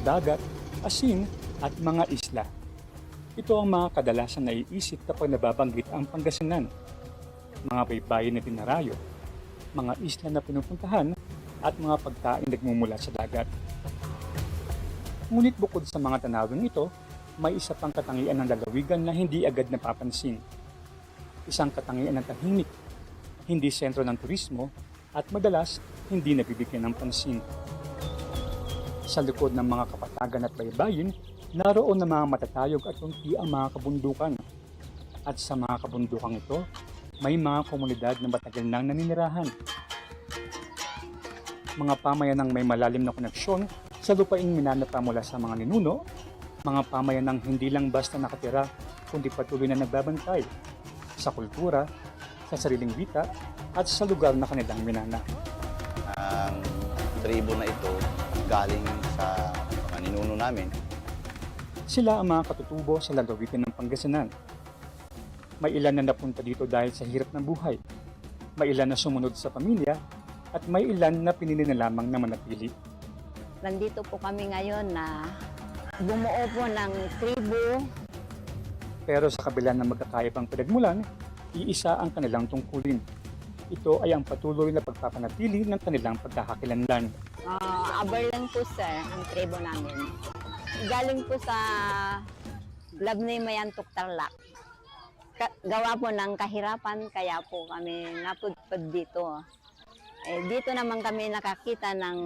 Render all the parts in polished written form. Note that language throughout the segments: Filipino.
dagat, asin at mga isla. Ito ang mga kadalasan na iisip kapag nababanggit ang Pangasinan. Mga baybayin na tinarayo, mga isla na pinupuntahan at mga pagkain nagmumula sa dagat. Ngunit bukod sa mga tanawin ito, may isa pang katangian ng lalawigan na hindi agad napapansin. Isang katangian ng tahimik, hindi sentro ng turismo at madalas hindi nabibigyan ng pansin. Sa likod ng mga kapatagan at baybayin, naroon na mga matatayog at unti ang mga kabundukan. At sa mga kabundukan ito, may mga komunidad na matagal nang naninirahan. Mga pamayanang may malalim na koneksyon sa lupaing minanapa mula sa mga ninuno, mga pamayanang hindi lang basta nakatira, kundi patuloy na nagbabantay sa kultura, sa sariling wika, at sa lugar na kanilang minana. Ang tribo na ito galing sa mga ninuno namin. Sila ang mga katutubo sa lalawigan ng Pangasinan. May ilan na napunta dito dahil sa hirap ng buhay. May ilan na sumunod sa pamilya at may ilan na pinili na lamang na manatili. Nandito po kami ngayon na bumuo po ng tribo. Pero sa kabila ng magkakaibang pinagmulan, iisa ang kanilang tungkulin. Ito ay ang patuloy na pagpapanatili ng kanilang pagkakakilanlan. Aberlang po sir, ang tribo namin. Galing po sa Labnay Mayantok Tarlac. Gawa po ng kahirapan, kaya po kami napudpud dito. Dito naman kami nakakita ng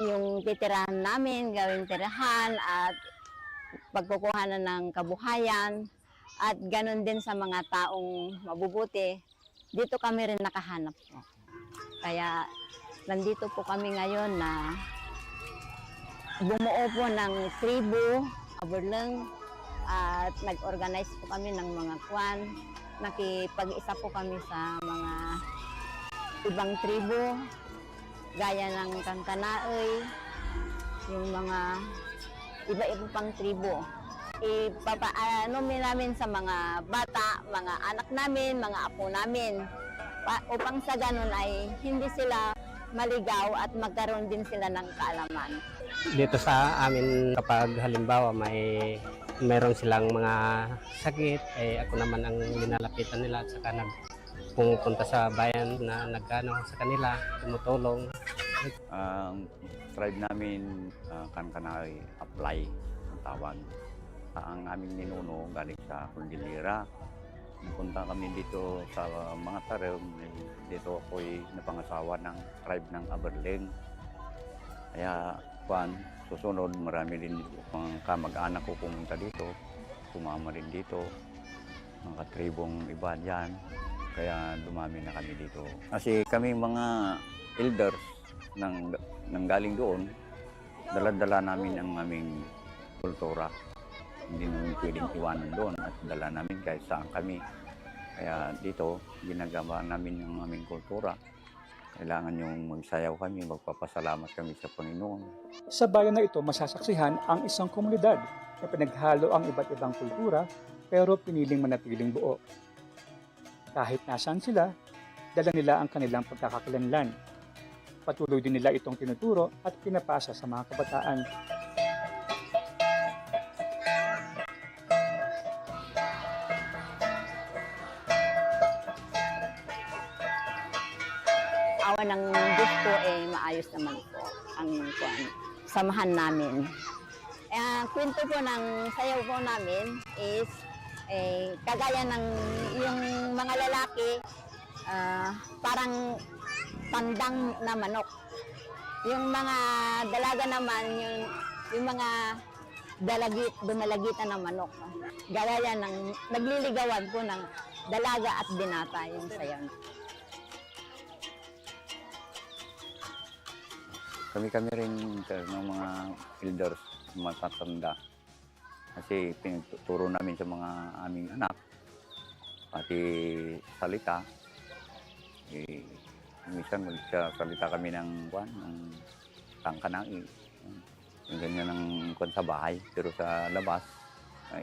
yung titirahan namin, gawing tirahan at pagkukuhanan ng kabuhayan. At ganun din sa mga taong mabubuti, dito kami rin nakahanap po. Kaya nandito po kami ngayon na bumuo po ng tribo, Aberlang, at nag-organize po kami ng mga kwan. Nakipag-isa po kami sa mga ibang tribo, gaya ng Kangkanaoy, yung mga iba-iba pang tribo. Namin sa mga bata, mga anak namin, mga apo namin, upang sa ganun ay hindi sila maligaw at magkaroon din sila ng kaalaman. Dito sa amin kapag halimbawa mayroon silang mga sakit, ako naman ang linalapitan nila at saka pumupunta sa bayan na nagkano sa kanila, tumutulong. Ang tribe namin, Kangkanaoy, apply ang tawag. Ang aming ninuno galing sa Cordillera. Napunta kami dito sa mga tarim. Dito ako'y napangasawa ng tribe ng Aberlang. Kaya susunod marami din mga kamag-anak ko pumunta dito. Sumama rin dito. Mga tribong iba dyan. Kaya dumami na kami dito. Kasi kami mga elders nang galing doon, dala-dala namin ang aming kultura. Hindi namin pwedeng iwanan doon at dala namin kahit saan kami. Kaya dito, ginagawa namin yung aming kultura. Kailangan yung magsayaw kami, magpapasalamat kami sa Panginoon. Sa bayan na ito, masasaksihan ang isang komunidad na pinaghalo ang iba't ibang kultura pero piniling manatiling buo. Kahit nasaan sila, dala nila ang kanilang pagkakakilanlan. Patuloy din nila itong tinuturo at pinapasa sa mga kabataan. Awa ng Diyos po, maayos naman po ang samahan namin. Kwento po ng sayaw po namin is kagaya ng yung mga lalaki, parang tandang na manok. Yung mga dalaga naman, yung mga dumalagitan ng manok. Gaya ng nagliligawan po ng dalaga at binata yung sayaw. Kami rin ng mga elders, matatanda. Kasi pinuturo namin sa mga aming anak, pati salita. Minsan magsalita kami ng Kangkanaoy. Yung ganyan ang sa bahay, pero sa labas,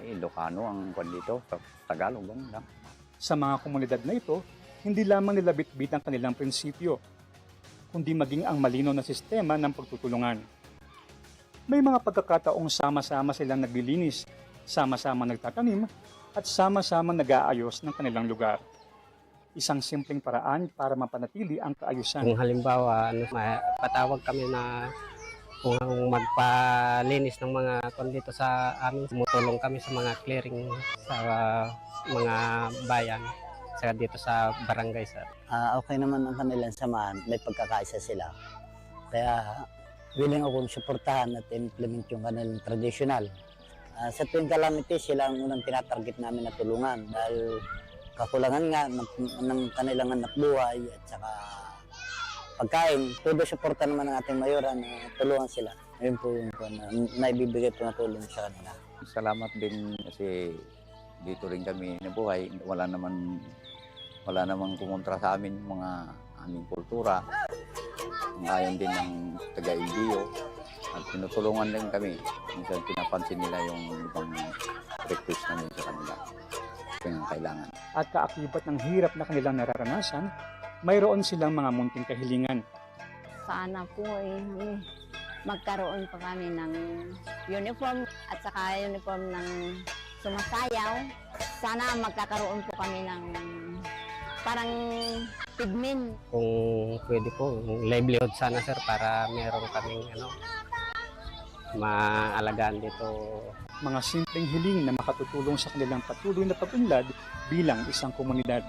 Ilocano ang dito, sa Tagalog lang. Sa mga komunidad na ito, hindi lamang nila bitbit ang kanilang prinsipyo, kundi maging ang malinaw na sistema ng pagtutulungan. May mga pagkakataong sama-sama silang naglilinis, sama-sama nagtatanim, at sama-sama nag-aayos ng kanilang lugar. Isang simpleng paraan para mapanatili ang kaayusan. Kung halimbawa, patawag kami na kung magpalinis ng mga kung dito sa amin, tumutulong kami sa mga clearing sa mga bayan, sa dito sa barangay, sir. Okay naman ang kanilang samahan, may pagkakaisa sila. Kaya willing akong suportahan at implement yung kanilang traditional. Sa tuwing calamity, sila ang unang tinatarget namin na tulungan dahil kakulangan nga ng kanilang hanap buhay at saka pagkain. Todo suporta naman ng ating mayora na tulungan sila. Ayun po yung naibibigay po na tulong sa kanila. Salamat din kasi dito rin kami nabuhay. Wala namang kumontra sa amin mga aming kultura. Ngayon din ng taga-LGU at tinutulungan din kami. Minsan pinapansin nila yung ibang request namin sa kanila. Yung kailangan. At kaakibat ng hirap na kanilang nararanasan, mayroon silang mga munting kahilingan. Sana po magkaroon pa kami ng uniform at saka uniform ng sumasayaw. Sana magkakaroon po kami ng parang pigmin. Kung pwede po, livelihood sana, sir, para meron kaming maalagaan dito. Mga simpleng hiling na makatutulong sa kanilang patuloy na pag-unlad bilang isang komunidad.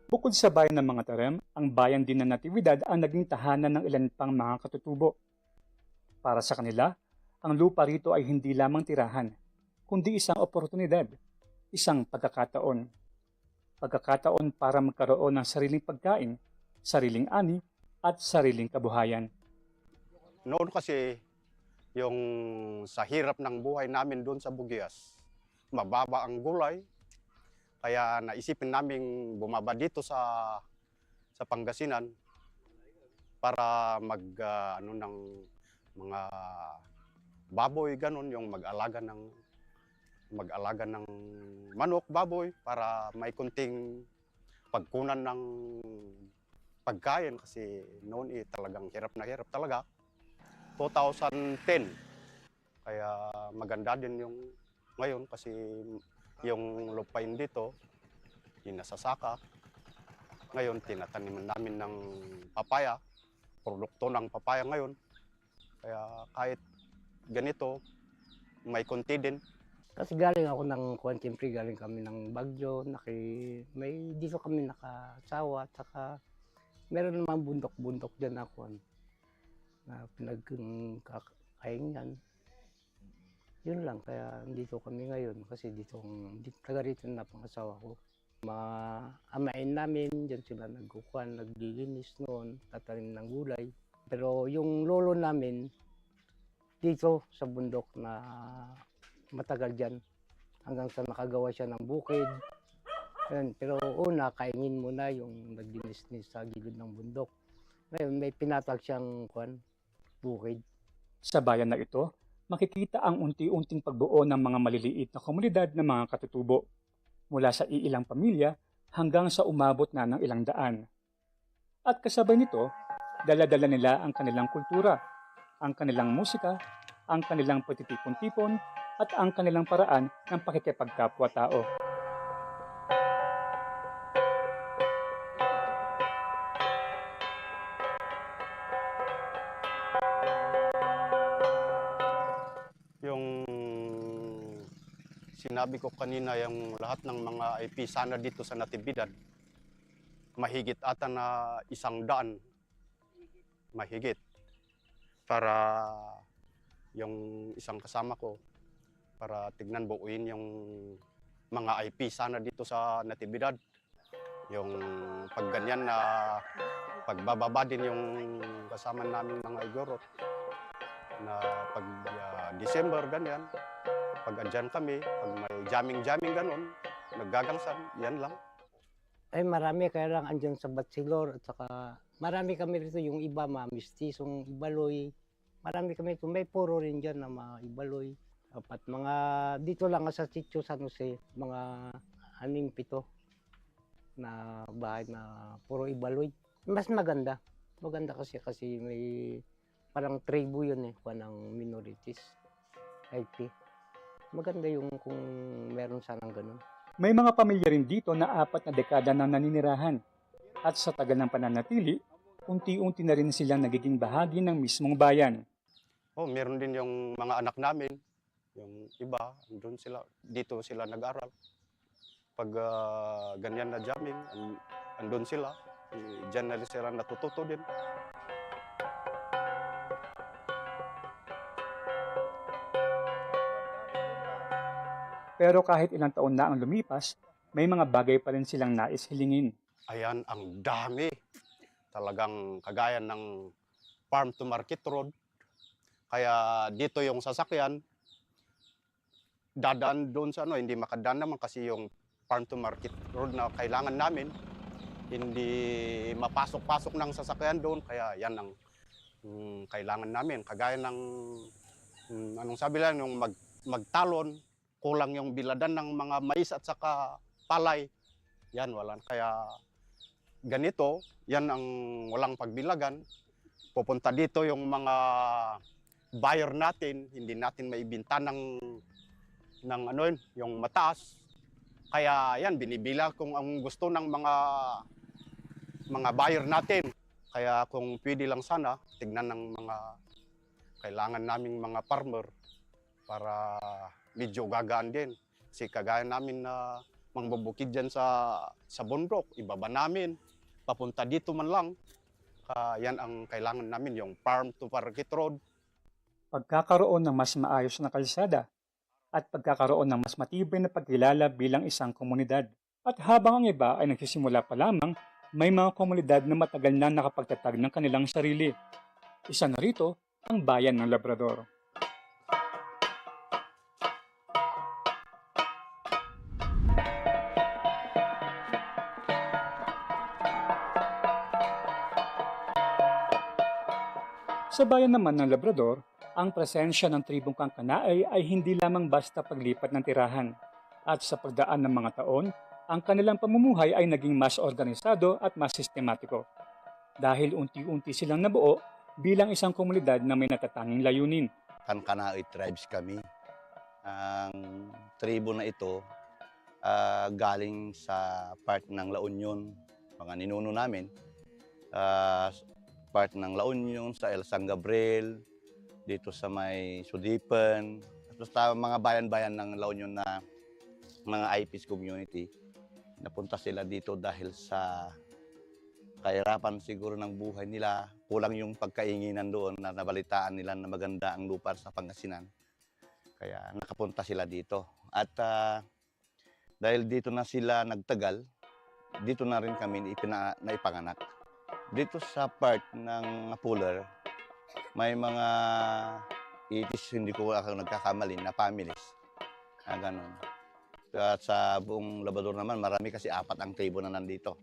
Bukod sa bayan ng mga Tarem, ang bayan din ng Natividad ang naging tahanan ng ilan pang mga katutubo. Para sa kanila, ang lupa rito ay hindi lamang tirahan, kundi isang oportunidad, isang pagkakataon. Pagkakataon para magkaroon ng sariling pagkain, sariling ani, at sariling kabuhayan. Noon kasi, yung sa hirap ng buhay namin doon sa Bugias, mababa ang gulay. Kaya naisipin naming bumaba dito sa Pangasinan para ng mga baboy ganun, yung mag-alaga ng manok, baboy para may kunting pagkunan ng pagkain kasi noon talagang hirap na hirap talaga. 2010 kaya maganda din yung ngayon kasi yung lupain dito, nasasaka. Ngayon, tinataniman namin ng papaya, produkto ng papaya ngayon. Kaya kahit ganito, may konti din. Kasi galing ako ng siyempre galing kami ng Bagyo, may dito kami nakasawa, at saka meron naman bundok-bundok dyan ako na pinagkakaingan. Yun lang, kaya dito kami ngayon kasi taga rito na pangasawa ko. Mga amain namin, dyan sila naglilinis noon, tatanim ng gulay. Pero yung lolo namin, dito sa bundok na matagal dyan, hanggang sa nakagawa siya ng bukid. Yan. Pero una, kaingin muna yung naglinis sa gilid ng bundok. Ngayon, may pinatag siyang bukid. Sa bayan na ito, makikita ang unti-unting pagbuo ng mga maliliit na komunidad ng mga katutubo, mula sa iilang pamilya hanggang sa umabot na ng ilang daan. At kasabay nito, dala-dala nila ang kanilang kultura, ang kanilang musika, ang kanilang pagtitipon-tipon, at ang kanilang paraan ng pakikipagkapwa-tao. Sinabi ko kanina yung lahat ng mga IP sana dito sa Natividad, mahigit ata na 100, mahigit. Para yung isang kasama ko, para tignan buuin yung mga IP sana dito sa Natividad. Yung pagganyan na pagbababa din yung kasama namin mga igorot na pag December ganyan. Pag andyan kami, pag may jamming-jamming ganon, naggagangsan, yan lang. Ay marami, kaya lang andyan sa Batsilor at saka marami kami rito, yung iba mga mistisong Ibaloy. Marami kami rito, may puro rin dyan na mga Ibaloy. At mga dito lang sa Sitio San Jose, mga 6-7 na bahay na puro Ibaloy. Mas maganda. Maganda kasi may parang tribu yun eh, kuha ng minorities. IP. Maganda yung kung meron sanang ganun. May mga pamilya rin dito na 4 na dekada nang naninirahan. At sa tagal ng pananatili, unti-unti na rin silang nagiging bahagi ng mismong bayan. Oh, meron din yung mga anak namin, yung iba, dito sila nag-aral. Pag ganyan na jamming, andun sila, dyan na rin sila natututo din. Pero kahit ilang taon na ang lumipas, may mga bagay pa rin silang nais hilingin. Ayan, ang dami. Talagang kagaya ng farm to market road. Kaya dito yung sasakyan, dadaan doon sa hindi makadaan naman kasi yung farm to market road na kailangan namin, hindi mapasok-pasok ng sasakyan doon. Kaya yan ang kailangan namin. Kagaya ng, anong sabi lang, yung magtalon, kulang yung biladan ng mga mais at saka palay. Yan, wala. Kaya ganito, yan ang walang pagbilagan. Pupunta dito yung mga buyer natin, hindi natin maibinta ng yung mataas. Kaya yan, binibilang kung ang gusto ng mga buyer natin. Kaya kung pwede lang sana, tignan ng mga kailangan naming mga farmer para medyo gagaan din. Kasi kagaya namin na mangbubukid dyan sa bundok, ibaba namin, papunta dito man lang. Yan ang kailangan namin, yung farm to market road. Pagkakaroon ng mas maayos na kalsada at pagkakaroon ng mas matibay na pagkilala bilang isang komunidad. At habang ang iba ay nagsisimula pa lamang, may mga komunidad na matagal na nakapagtatag ng kanilang sarili. Isa na rito ang bayan ng Labrador. Sa bayan naman ng Labrador, ang presensya ng tribong Kangkanaay ay hindi lamang basta paglipat ng tirahan. At sa pagdaan ng mga taon, ang kanilang pamumuhay ay naging mas organisado at mas sistematiko. Dahil unti-unti silang nabuo bilang isang komunidad na may natatanging layunin. Kangkanaay tribes kami. Ang tribo na ito galing sa part ng La Union, mga ninuno namin. Part ng La Union, sa El San Gabriel, dito sa may Sudipan, basta mga bayan-bayan ng La Union na mga IPs community. Napunta sila dito dahil sa kahirapan siguro ng buhay nila, kulang yung pagkainginan doon na nabalitaan nila na maganda ang lupa sa Pangasinan. Kaya nakapunta sila dito. At dahil dito na sila nagtagal, dito na rin kami naipanganak. Dito sa part ng Puller, may mga itis, hindi ko ako nagkakamali, na families. Ganun. At sa buong Labrador naman, marami kasi 4 ang tribo na nandito.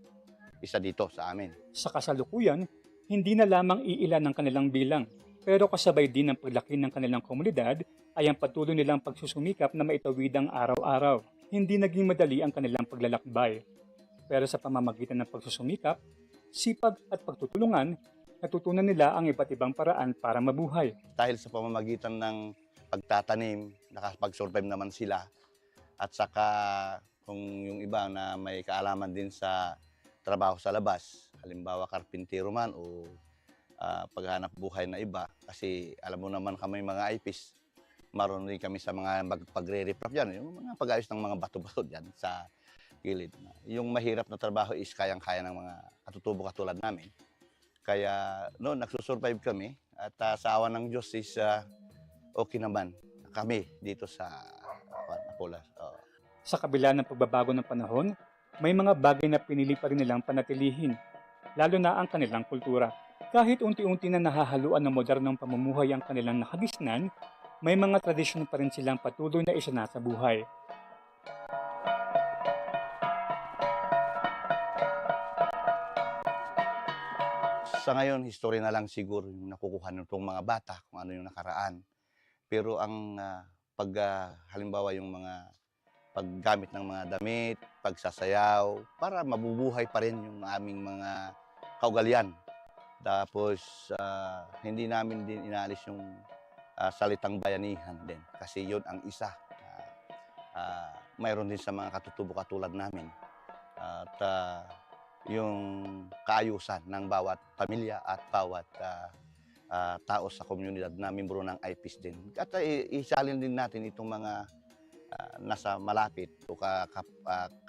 Isa dito sa amin. Sa kasalukuyan, hindi na lamang iilan ng kanilang bilang, pero kasabay din ng paglaki ng kanilang komunidad ay ang patuloy nilang pagsusumikap na maitawid ang araw-araw. Hindi naging madali ang kanilang paglalakbay. Pero sa pamamagitan ng pagsusumikap, sipag at pagtutulungan, natutunan nila ang iba't ibang paraan para mabuhay. Dahil sa pamamagitan ng pagtatanim, nakapag-survive naman sila. At saka kung yung iba na may kaalaman din sa trabaho sa labas, halimbawa karpintero man o paghanap buhay na iba. Kasi alam mo naman kami mga IPs, marunong rin kami sa mga pagre-reprap dyan, yung mga pag-ayos ng mga bato-bato dyan sa gilid. Yung mahirap na trabaho is kayang-kaya ng mga katutubo katulad namin. Kaya noon nagsusurvive kami at sa awa ng Diyos is okay naman kami dito sa Apulas. Sa kabila ng pagbabago ng panahon, may mga bagay na pinili pa rin nilang panatilihin, lalo na ang kanilang kultura. Kahit unti-unti na nahahaluan ng modernong pamumuhay ang kanilang nakagisnan, may mga tradisyon pa rin silang patuloy na isinasa buhay. Sa ngayon, history na lang siguro yung nakukuha nitong mga bata kung ano yung nakaraan. Pero ang halimbawa yung mga paggamit ng mga damit, pagsasayaw, para mabubuhay pa rin yung aming mga kaugalian. Tapos hindi namin din inalis yung salitang bayanihan din kasi yun ang isa. Mayroon din sa mga katutubo katulad namin. At yung kaayusan ng bawat pamilya at bawat tao sa komunidad na membro ng IPIS din. At isalin din natin itong mga nasa malapit o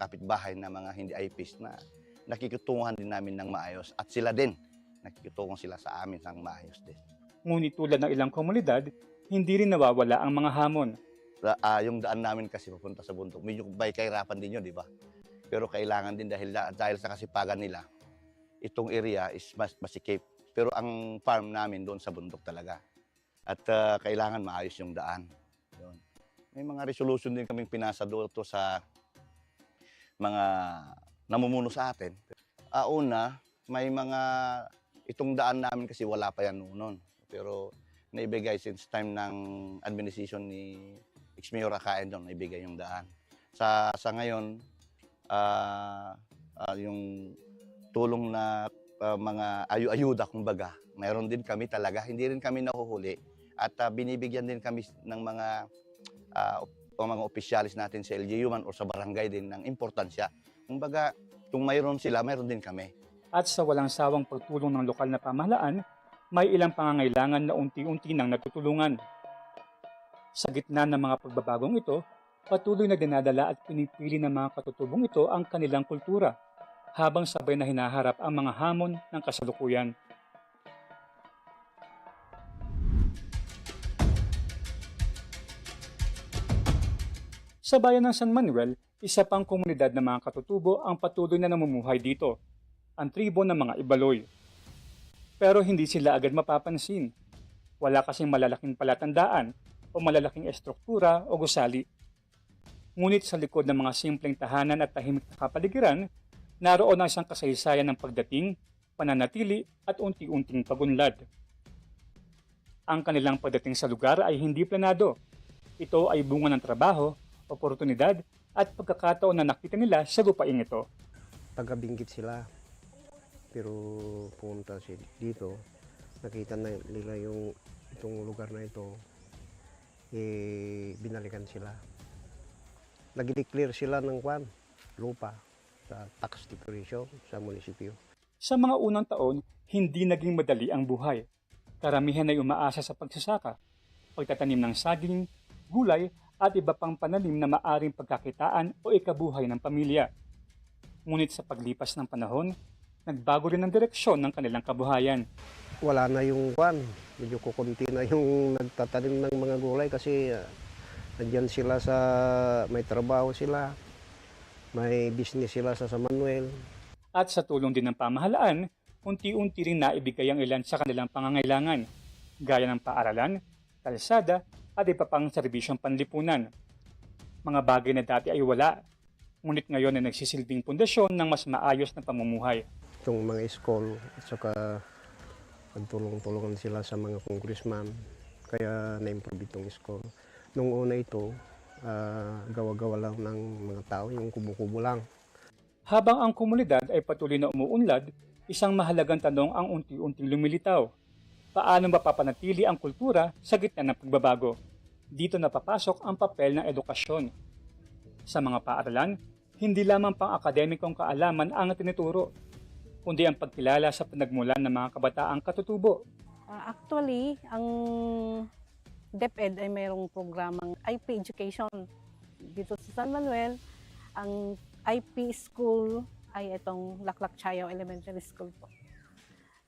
kapitbahay na mga hindi IPIS na nakikitunguhan din namin ng maayos at sila din nakikitungo sila sa amin ng maayos din. Ngunit tulad ng ilang komunidad, hindi rin nawawala ang mga hamon. Yung daan namin kasi papunta sa bundok, medyo may kahirapan din yun, di ba? Pero kailangan din dahil sa kasipagan nila, itong area is masikip. Pero ang farm namin doon sa bundok talaga. At kailangan maayos yung daan. Yun. May mga resolution din kaming pinasa doon sa mga namumuno sa atin. Una, may mga itong daan namin kasi wala pa yan noon. Pero naibigay since time ng administration ni ex-mayor Akain doon, naibigay yung daan. Sa ngayon, yung tulong na mga ayuda kumbaga, mayroon din kami talaga, hindi rin kami nahuhuli. At binibigyan din kami ng mga opisyalis natin sa LGU man o sa barangay din ng importansya. Kumbaga, kung mayroon sila, mayroon din kami. At sa walang sawang pagtulong ng lokal na pamahalaan, may ilang pangangailangan na unti-unti nang natutulungan. Sa gitna ng mga pagbabagong ito, patuloy na dinadala at pinipili ng mga katutubong ito ang kanilang kultura, habang sabay na hinaharap ang mga hamon ng kasalukuyan. Sa bayan ng San Manuel, isa pang komunidad ng mga katutubo ang patuloy na namumuhay dito, ang tribo ng mga Ibaloy. Pero hindi sila agad mapapansin. Wala kasing malalaking palatandaan o malalaking estruktura o gusali. Ngunit sa likod ng mga simpleng tahanan at tahimik na kapaligiran, naroon ang isang kasaysayan ng pagdating, pananatili at unti-unting pagunlad. Ang kanilang pagdating sa lugar ay hindi planado. Ito ay bunga ng trabaho, oportunidad at pagkakataon na nakita nila sa lupaing ito. Taga-Benguet sila. Pero pumunta sila dito, nakita na nila itong lugar na ito, binalikan sila. Nag-declare sila ng lupa sa tax declaration sa munisipyo. Sa mga unang taon, hindi naging madali ang buhay. Karamihan ay umaasa sa pagsasaka, pagtatanim ng saging, gulay at iba pang pananim na maaring pagkakitaan o ikabuhay ng pamilya. Ngunit sa paglipas ng panahon, nagbago rin ang direksyon ng kanilang kabuhayan. Wala na yung medyo kukunti na yung nagtatanim ng mga gulay kasi nandiyan sila may trabaho sila, may business sila sa San Manuel. At sa tulong din ng pamahalaan, unti-unti rin naibigay ang ilan sa kanilang pangangailangan, gaya ng paaralan, kalsada at iba pang serbisyong panlipunan. Mga bagay na dati ay wala, ngunit ngayon ay nagsisilbing pundasyon ng mas maayos na pamumuhay. Itong mga school at saka nagtulong-tulungan sila sa mga congressman, kaya na-improve itong school. Nung una ito, gawa-gawa lang ng mga tao, yung kubo-kubo lang. Habang ang komunidad ay patuloy na umuunlad, isang mahalagang tanong ang unti-unting lumilitaw. Paano mapapanatili ang kultura sa gitna ng pagbabago? Dito napapasok ang papel ng edukasyon. Sa mga paaralan, hindi lamang pang akademikong kaalaman ang tinuturo, kundi ang pagkilala sa pinagmulan ng mga kabataang katutubo. Actually, ang DepEd ay mayroong programang IP Education. Dito sa San Manuel, ang IP school ay itong Laklak Chayaw Elementary School po.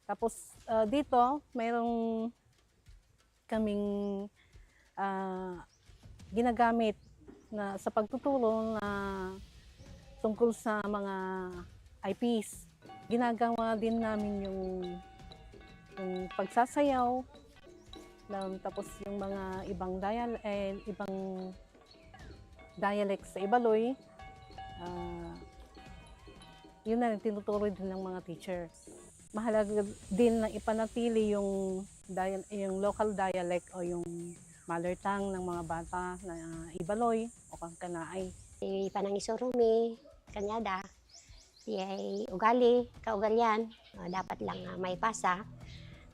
Tapos dito, mayroong kaming ginagamit na sa pagtutulong na tungkol sa mga IPs. Ginagawa din namin yung pagsasayaw, tapos yung mga ibang dialect sa Ibaloy, yun na tinuturo din ng mga teachers. mahalaga din na ipanatili yung local dialect o yung mother tongue ng mga bata na Ibaloy o Kangkanaay. Si Panangisurumi, Kanyada, si ugali, kaugalyan, dapat lang may pasa.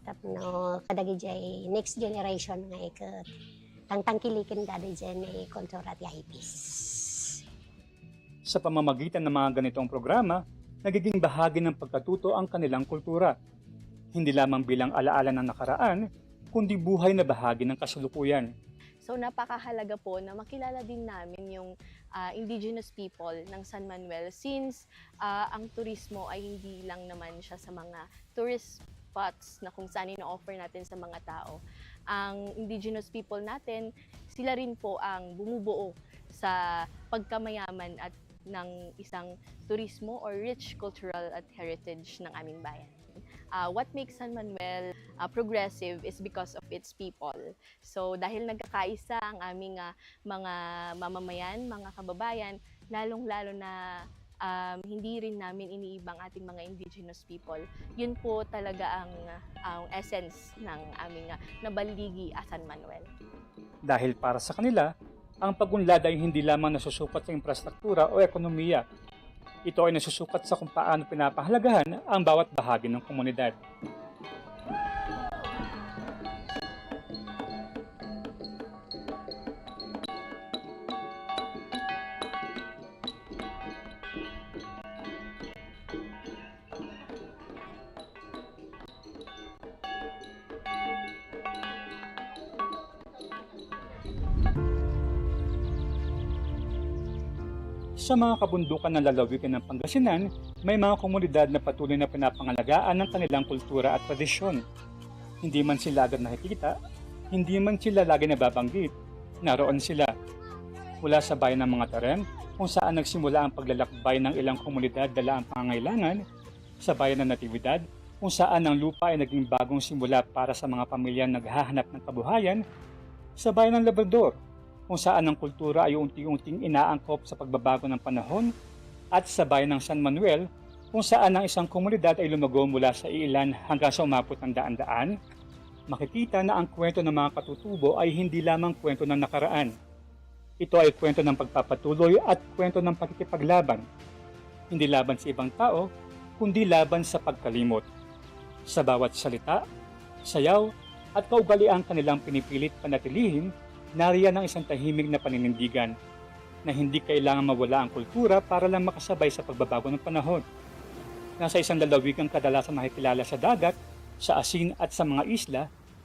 Tapno kadagi jay next generation nga ikat tangtangkilikin dadi dyan ay kultura at yaipis. Sa pamamagitan ng mga ganitong programa, nagiging bahagi ng pagkatuto ang kanilang kultura. Hindi lamang bilang alaala ng nakaraan, kundi buhay na bahagi ng kasalukuyan. So napakahalaga po na makilala din namin yung indigenous people ng San Manuel since ang turismo ay hindi lang naman siya sa mga tourist spots na kung saan ino-offer natin sa mga tao. Ang indigenous people natin, sila rin po ang bumubuo sa pagkamayaman at ng isang turismo or rich cultural at heritage ng aming bayan. What makes San Manuel progressive is because of its people. So dahil nagkakaisa ang aming mga mamamayan, mga kababayan, lalong-lalo na hindi rin namin iniibang ating mga indigenous people. Yun po talaga ang essence ng aming nabaligi San Manuel. Dahil para sa kanila, ang pagunlad ay hindi lamang nasusukat sa infrastruktura o ekonomiya. Ito ay nasusukat sa kung paano pinapahalagahan ang bawat bahagi ng komunidad. Sa mga kabundukan ng lalawigan ng Pangasinan, may mga komunidad na patuloy na pinapangalagaan ng kanilang kultura at tradisyon. Hindi man sila agad nakikita, hindi man sila lagi nababanggit, naroon sila. Mula sa bayan ng mga Taren, kung saan nagsimula ang paglalakbay ng ilang komunidad dala ang pangangailangan, sa bayan ng Natividad, kung saan ang lupa ay naging bagong simula para sa mga pamilyang naghahanap ng kabuhayan, sa bayan ng Labrador, kung saan ang kultura ay unti-unting inaangkop sa pagbabago ng panahon, at sa bayan ng San Manuel, kung saan ang isang komunidad ay lumago mula sa ilan hanggang sa umabot ng daan-daan, makikita na ang kwento ng mga katutubo ay hindi lamang kwento ng nakaraan. Ito ay kwento ng pagpapatuloy at kwento ng pagkikipaglaban. Hindi laban sa ibang tao, kundi laban sa pagkalimot. Sa bawat salita, sayaw, at kaugaliang kanilang pinipilit panatilihin, nariyan ang isang tahimik na paninindigan na hindi kailangan mawala ang kultura para lang makasabay sa pagbabago ng panahon. Nasa isang lalawigang kadalasan makikilala sa dagat, sa asin at sa mga isla,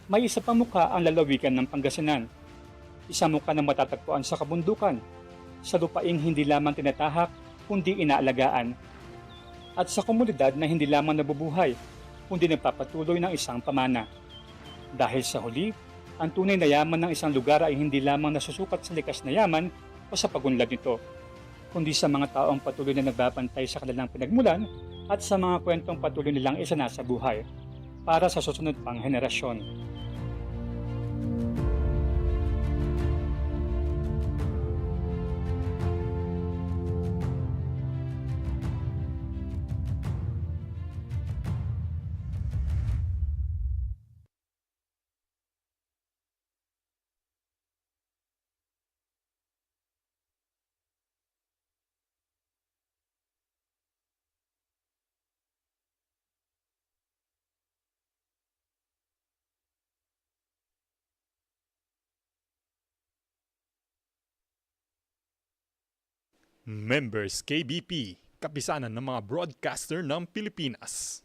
may isa pang mukha ang lalawigan ng Pangasinan. Isang mukha na matatagpuan sa kabundukan, sa lupaing hindi lamang tinatahak, kundi inaalagaan. At sa komunidad na hindi lamang nabubuhay, kundi nagpapatuloy ng isang pamana. Dahil sa huli, ang tunay na yaman ng isang lugar ay hindi lamang nasusukat sa likas na yaman o sa pagunlad nito, kundi sa mga taong patuloy na nagbabantay sa kanilang pinagmulan at sa mga kwentong patuloy nilang isanasa buhay para sa susunod pang henerasyon. Members KBP, kapisanan ng mga broadcaster ng Pilipinas.